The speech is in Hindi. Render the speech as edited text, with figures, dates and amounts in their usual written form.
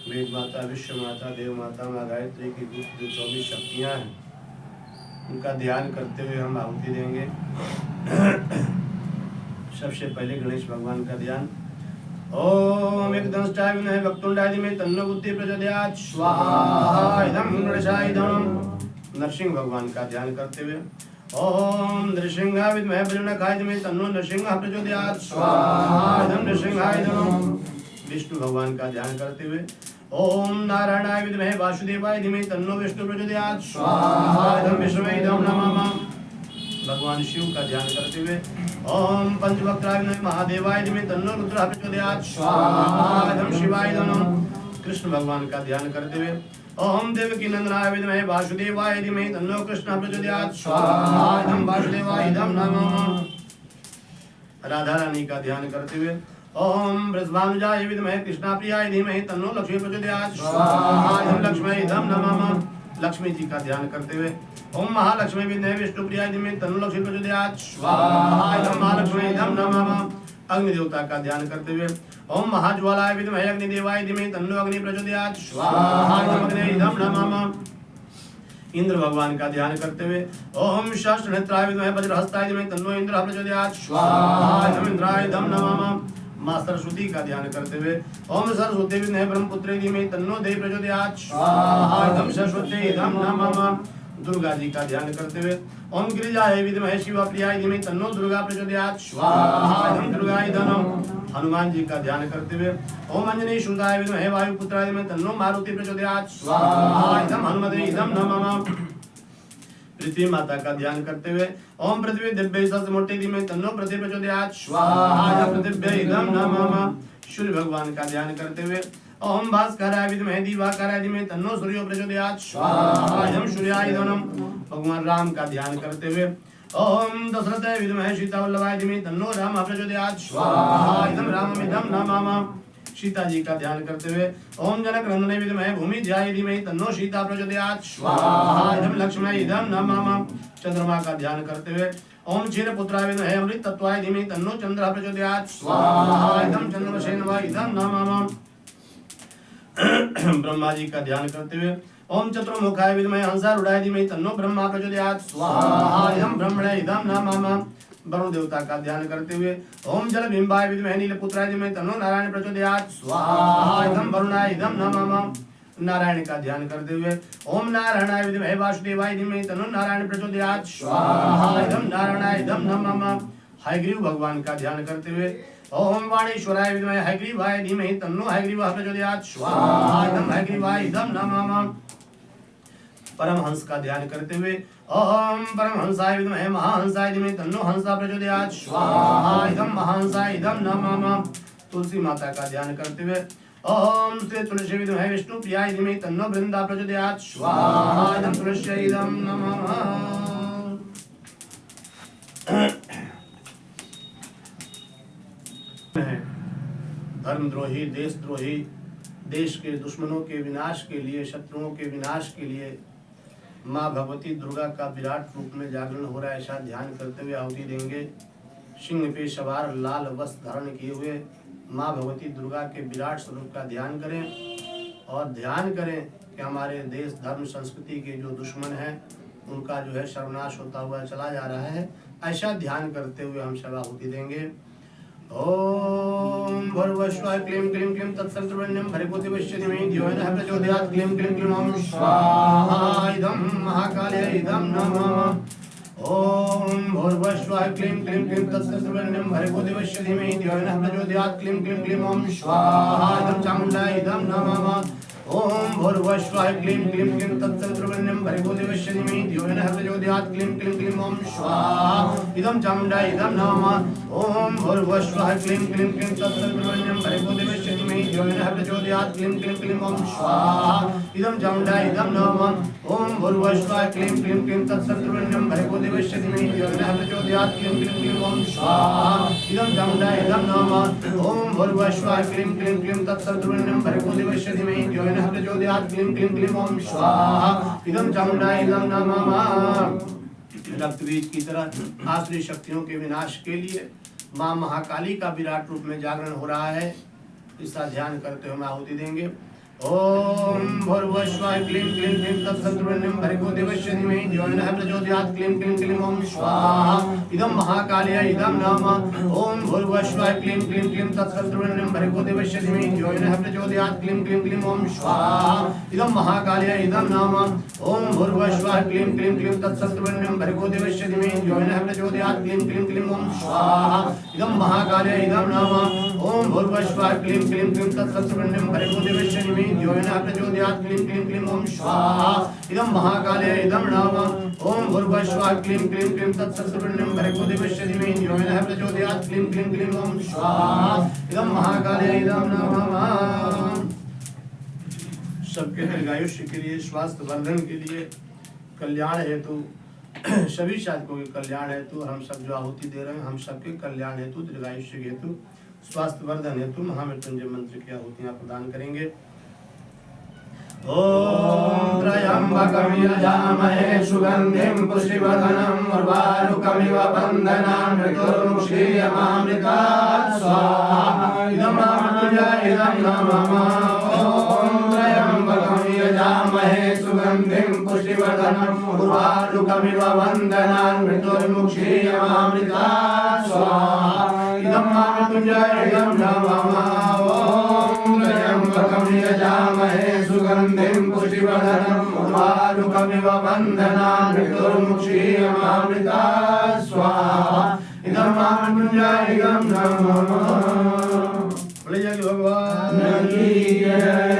वेद माता, विश्व माता, देव माता, माँ गायत्री की गुप्त जो 24 शक्तियाँ हैं उनका ध्यान करते हुए हम आहुति देंगे। सबसे पहले गणेश भगवान का ध्यान। ओम एकदंष्टाय विद्महे वक्रतुंडाय धीमहि तन्नो बुद्धि प्रचोदयात् स्वाहा। इदं गणेशाय नमः। नरसिंह भगवान का ध्यान करते हुए ओम नृसिंहाय विद्महे वज्रनखाय धीमहि तन्नो नृसिंहः प्रचोदयात् स्वाहा। इदं नृसिंहाय नमः। विष्णु भगवान का ध्यान करते हुए ओम नारायणाय विद्महे वासुदेवाय धीमहि तन्नो विष्णु प्रचोदयात् स्वाहा। इदं विष्णवे इदं नमः। भगवान शिव का ध्यान करते हुए ओम पंचवक्त्राय विद्महे महादेवाय धीमहि तन्नो रुद्रः प्रचोदयात् स्वाहा। इदं शिवाय नमः। कृष्ण भगवान का ध्यान करते हुए ओम देवकी नंदनाय विद्महे वासुदेवाय धीमहि तन्नो कृष्णः प्रचोदयात् स्वाहा। इदं वासुदेवाय इदं नमः। राधा रानी का ध्यान करते हुए ओम वृषभानुजाय विद्महे कृष्णाप्रियाय धीमहि तन्नो लक्ष्मी प्रचोदयात् स्वाहा। इदं लक्ष्मी इदं नमः। लक्ष्मी जी का ध्यान करते हुए ओम महालक्ष्मी विद्महे विष्णुप्रियाय धीमहि तन्नो लक्ष्मी प्रचोदयात् स्वाहा। इदं महालक्ष्मी इदं नमः। अग्नि देवता का ध्यान करते हुए ओम महाज्वालाय विद्महे अग्निदेवाय धीमहि तन्नो अग्नि प्रचोदयात् स्वाहा। इदं अग्नि इदं नमः। इंद्र भगवान का ध्यान करते हुए ओम सहस्रनेत्राय विद्महे वज्रहस्ताय धीमहि तन्नो इंद्रः प्रचोदयात् स्वाहा। इदं इंद्राय इदं नमः। मां सरस्वती का ध्यान करते हुए ओम सरस्वती विद्महे ब्रह्मपुत्रे धीमहि तन्नो देवी प्रचोदयात् स्वाहा। इदं सरस्वती इदं नमः। दुर्गा जी का ध्यान करते हुए ओम गिरिजाय विद्महे शिवप्रियाय धीमहि तन्नो दुर्गा प्रचोदयात् स्वाहा। इदं दुर्गा इदं नमः। हनुमान जी का ध्यान करते हुए ओम अंजनी सुताय विद्महे वायुपुत्राय धीमहि तन्नो मारुति प्रचोदयात् स्वाहा। इदं हनुमते इदं नमः। पृथ्वी माता का ध्यान करते हुए ओम पृथ्वी दिव्य सहस्रमूर्ति धीमहि तन्नो पृथ्वी प्रचोदयात् स्वाहा। इदं पृथिव्यै इदं नमः। सूर्य भगवान का ध्यान करते हुए ओम भास्कराय विद्महे दिवाकराय धीमहि तन्नो सूर्यो प्रचोदयात् स्वाहा। इदं सूर्याय इदं नमः। भगवान राम का ध्यान करते हुए ओम दशरथाय विद्महे सीतावल्लभाय धीमहि तन्नो रामः प्रचोदयात् स्वाहा। इदं राममिदं नमः। सीता जी का ध्यान करते हुए ओम जनक नंदने विद्महे भूमिध्याय धीमहि तन्नो सीता प्रचोदयात् स्वाहा। इदं लक्ष्मणे इदं नमः। चंद्रमा का ध्यान करते हुए ओम क्षीरपुत्राय विद्महे अमृत तत्वाय धीमहि तन्नो चंद्रः प्रचोदयात् स्वाहा। इदं चंद्रसेनवाय इदं नमः। ब्रह्मा जी का ध्यान करते हुए ओम चतुर्मुखाय विद्महे हंसारूढ़ाय धीमहि तन्नो ब्रह्मा प्रचोदयात् स्वाहा। इदं ब्रह्मणे इदं नमः। वरुण देवता का ध्यान करते हुए ओम जलबिंबाय विद्महे नीलपुत्राय धीमहि तन्नो नारायण प्रचोदयात् स्वाहा। इदं वरुणाय इदं नमः। नारायण का ध्यान करते हुए ओम नारायणाय विद्महे वासुदेवाय धीमहि तन्नो नारायण प्रचोदयात् स्वाहा। इदं नारायणाय इदं नमः। हयग्रीव भगवान का ध्यान करते हुए ओम वाणीश्वराय विद्महे हयग्रीवाय धीमहि तन्नो हयग्रीवः प्रचोदयात् स्वाहा। इदं हयग्रीवाय इदं नमः। परमहंस का ध्यान करते हुए ओम परमहंसाय विद्महे महाहंसाय धीमहि तन्नो हंसः प्रचोदयात् स्वाहा। इदं महाहंसाय इदं नमः। तुलसी माता का ध्यान करते हुए ओम श्री तुलसी विद्महे विष्णुप्रियाय धीमहि तन्नो वृंदा प्रचोदयात् स्वाहा। इदं तुलस्यै इदं नमः। धर्मद्रोही, देशद्रोही, देश के दुश्मनों के विनाश के लिए, शत्रुओं के विनाश के लिए माँ भगवती दुर्गा का विराट रूप में जागरण हो रहा है, ऐसा ध्यान करते हुए आहुति देंगे। सिंह पे सवार लाल वस्त्र धारण किए हुए माँ भगवती दुर्गा के विराट स्वरूप का ध्यान करें और ध्यान करें कि हमारे देश धर्म संस्कृति के जो दुश्मन हैं उनका जो है सर्वनाश होता हुआ चला जा रहा है। ऐसा ध्यान करते हुए हम सब आहुति देंगे। ओम भूर्भुवस्सुः क्लीं क्लीं क्लीं तत्सवितुर्वरेण्यं भर्गो देवस्य धीमहि धियो यो नः प्रचोदयात्। क्लीं क्लीं क्लीं ओम स्वाहा। इदं महाकाल्याय इदं नमः। ओम भूर्भुवस्सुः क्लीं क्लीं क्लीं तत्सवितुर्वरेण्यं भर्गो देवस्य धीमहि धियो यो नः प्रचोदयात्। क्लीं क्लीं क्लीं ओम स्वाहा। इदं चामुण्डाय इदं नमः। ओम भूर्भुवस्सुः क्लीं क्लीं क्लीं तत्सवितुर्वरेण्यं भर्गो देवस्य धीमहि धियो यो नः प्रचोदयात्। क्लीं क्लीं क्लीं ओम स्वाहा। इदं चामुण्डाय इदं नमः। ओम भूर्भुवस्सुः क्लीं क्लीं क्लीं तत्सवितुर्वरेण्यं भर्गो देवस्य धीमहि धियो यो नः प्रचोदयात्। क्लीं क्लीं क्लीं ओम स्वाहा। इदं चामुण्डाय इदं नमः। ओम भूर्भुवस्सुः क्लीं क्लीं क्लीं तत्सवितुर्वरेण्यं भर्गो देवस्य धीमहि धियो यो नः प्रचोदयात्। क्लीं क्लीं क्लीं ओम स्वाहा। इदं चामुण्डाय इदं नमः। ओम भूर्भुवस्सुः क्लीं क्लीं क्लीं तत्सवितुर्वरेण्यं भर्गो देवस्य धीमहि धियो यो नः प्रचोदयात्। क्लीं क्लीं क्लीं ओम स्वाहा। इदं चामुण्डाय इदं नमः। रक्तबीज की तरह आसुरी शक्तियों के विनाश के लिए माँ महाकाली का विराट रूप में जागरण हो रहा है, इसका ध्यान करते हुए हम आहुति देंगे। ओम भूर्भुवस्वाहा क्लीं क्लीं क्लीं तत्सवितुर्वरेण्यं भर्गो देवस्य धीमहि धियो यो नः प्रचोदयात् क्लीं क्लीं क्लीं ओम स्वाहा इदं महाकालय इदं नाम ओम भूर्भुवस्वाहा क्लीं क्लीं क्लीं तत्सवितुर्वरेण्यं भर्गो देवस्य धीमहि धियो यो नः प्रचोदयात् क्लीं क्लीं क्लीं ओम स्वाहा इदं महाकालय इदं नाम ओम भूर्भुवस्वाहा क्लीं क्लीं क्लीं तत्सवितुर्वरेण्यं भर्गो देवस्य धीमहि धियो यो नः प्रचोदयात् क्लीं क्लीं क्लीं ओम स्वाहा इदं महाकालय इदं नाम ओम भूर्भुवस्वाहा क्लीं क्लीं क्लीं तत्सवितुर्वरेण्यं भर्गो देवस्य धीमहि धियो यो नः प्रचोदयात् क्लीं क्लीं क्लीं ओम स्वाहा इदं महाकालय इदं नाम ओम भूर्भुवस्वाहा क्लीं क्लीं क्लीं तत्सवितुर्वरेण्यं भर्गो देवस्य धीमहि धियो यो नः प्रचोदयात् क्लीं क्लीं क्लीं ओम स्वाहा इदं महाकालय इदं नाम। सबके दीर्घायुष्य के लिए, स्वास्थ्य वर्धन के लिए, कल्याण हेतु, सभी साधकों के कल्याण हेतु हम सब जो आहुति दे रहे हैं, हम सबके कल्याण हेतु, दीर्घायुष्य हेतु, स्वास्थ्य वर्धन हेतु महामृत्युंजय मंत्र की आहुतियां प्रदान करेंगे। ओम त्र्यंबकं यजामहे सुगंधिं पुष्टिवर्धनम् उर्वारुकमिव बन्धनान् मृत्युर्मुक्षीयमामृतात् स्वाहा इदं मृत्युंजय इदं नमः। ओम त्र्यंबकं यजामहे सुगंधिं पुष्टिवर्धनम् उर्वारुकमिव बन्धनान् मृत्युर्मुक्षीयमामृतात् स्वाहा इदं मृत्युंजय इदं नमः। ओम त्र्यंबकं यजामहे सुगंधिं पुष्टिवर्धनम् उर्वारुकमिव बन्धनान् मृत्युर्मुक्षीयमामृतात् स्वाहा इदं मृत्युंजय इदं नमः। बोलिए भगवान की जय।